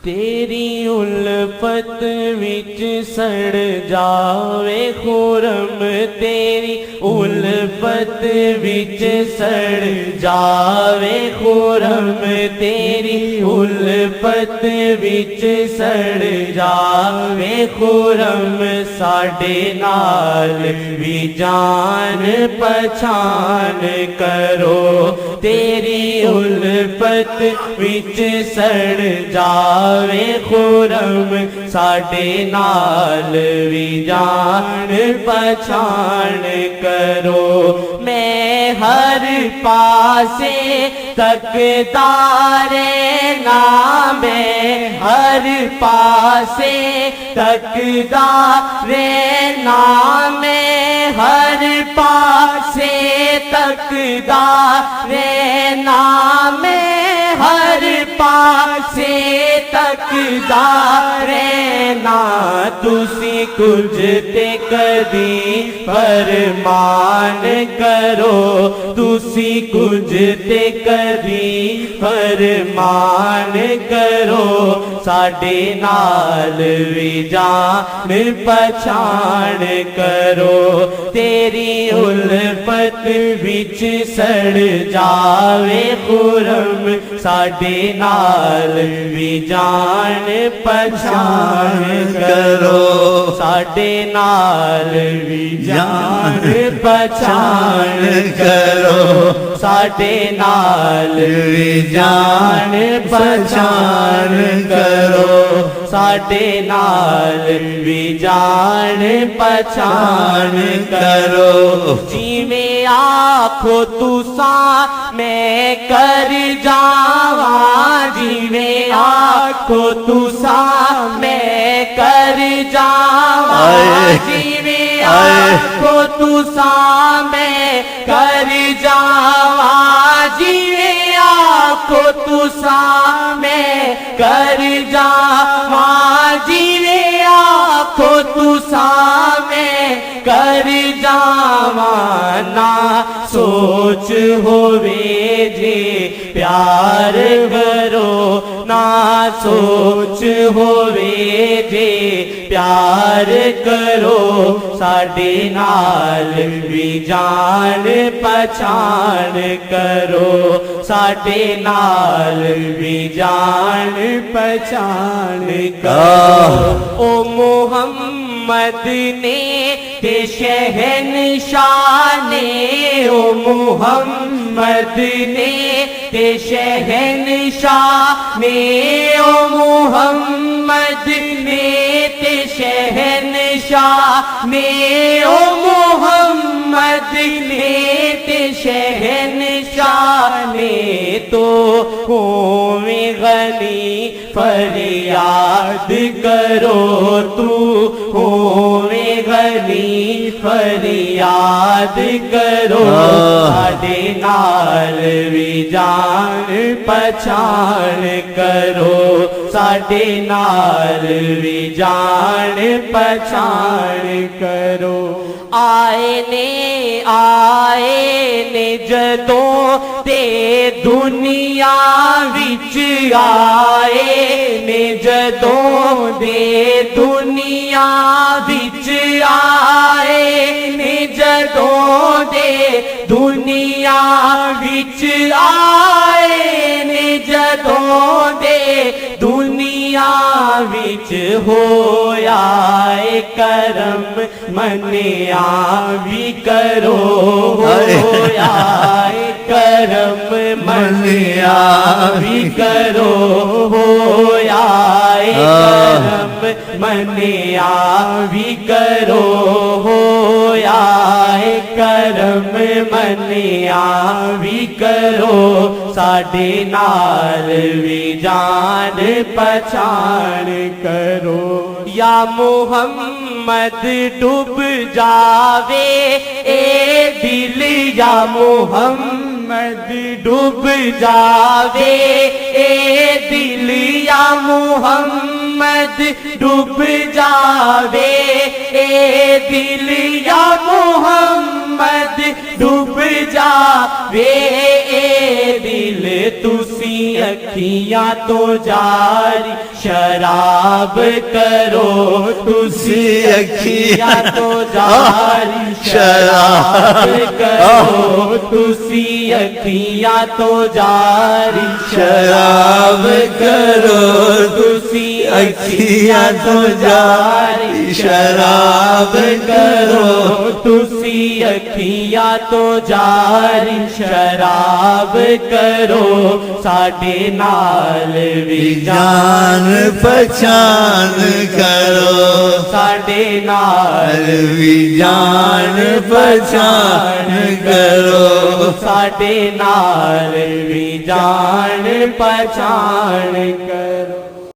تیری الفت وچ سڑ جاوے خرم، تیری الفت وچ سڑ جاوے خرم، تیری الفت وچ سڑ جاوے خرم، ساڈے نال بھی جان پہچان کرو، تیری الفت وچ سڑ جاوے خرم، ساڈے نال بھی جان پہچان کرو، میں ہر پاسے تکدار نا، میں ہر پاسے تکدار نا، میں ہر پاسے تکدار نا، میں ہر پاسے تکدار نا، تسی کچھ تے کدی فرمان کرو، تسی کچھ تے کدی فرمان کرو، ساڈے نال بھی جان پہچان کرو، تیری الفت وچ سڑ جاوے خرم، ساڈے نال بھی جان پہچان کرو، ساڈے نال بھی جان پہچان کرو، ساڈے نال بھی جان پہچان کرو، ساڈے نال بھی جان پہچان کرو، جیویں آکھو تساں میں کر جاواں، جیویں آکھو تساں میں کر جاواں، جیویں آکھو تساں میں کر جاواں، جیویں آکھو تساں میں کر جاواں، جیویں آکھو تساں میں کر جاواں، نہ سوچ ہووے جے پیار کرو، نہ سوچ ہووے جے پیار کرو، ساڈے نال بھی جان پہچان کرو، ساڈے نال بھی جان پہچان کرو، او محمد نے تے شہنشاہ نے، او محمد نے تے شہنشاہ نے، او محمد نے تے شہنشاہ نے، او محمد نے تے شہنشاہ نے، تو ہوویں غنی فریاد کرو، تو ہوویں غنی فریاد کرو، ساڈے نال بھی جان پہچان کرو، ساڈے نال بھی جان پہچان کرو، آئے نے جدوں تے دنیا وچ آئے نے جدوں دے دنیا وچ آئے نے جدوں دے دنیا وچ آئے نے جدوں دے دنیا وچ ہویا اے کرم منیا بھی کرو، ہویا اے کرم منیا بھی کرو، ہویا اے کرم منیا بھی کرو، ہویا اے کرم منیا بھی کرو، ساڈے نال بھی جان پہچان کرو، یا محمد ڈوب جاوے اے دل، یا محمد ڈوب جاوے اے دل، یا محمد ڈوب جاوے اے دل، یا محمد ਮੁਹੰਮਦ ਡੁੱਬ ਜਾਵੇ ਇਹ ਦਿਲ ਤੁਸੀਂ ਅੱਖੀਆਂ ਤੋਂ ਜਾਰੀ ਸ਼ਰਾਬ ਕਰੋ ਤੁਸੀਂ ਅੱਖੀਆਂ ਤੋਂ ਜਾਰੀ ਸ਼ਰਾਬ ਕਰੋ ਤੁਸੀਂ ਅੱਖੀਆਂ ਤੋਂ ਜਾਰੀ شراب کرو ਤੁਸੀਂ ਅੱਖੀਆਂ ਤੋਂ ਜਾਰੀ ਸ਼ਰਾਬ ਕਰੋ ਤੁਸੀਂ ਅੱਖੀਆਂ ਤੋਂ ਜਾਰੀ ਸ਼ਰਾਬ ਕਰੋ ਸਾਡੇ ਨਾਲ ਵੀ ਜਾਨ ਪਛਾਨ ਕਰੋ ਸਾਡੇ ਨਾਲ ਵੀ ਜਾਨ ਪਛਾਨ ਕਰੋ ਸਾਡੇ ਨਾਲ ਵੀ ਜਾਣ ਪਛਾਣ ਕਰੋ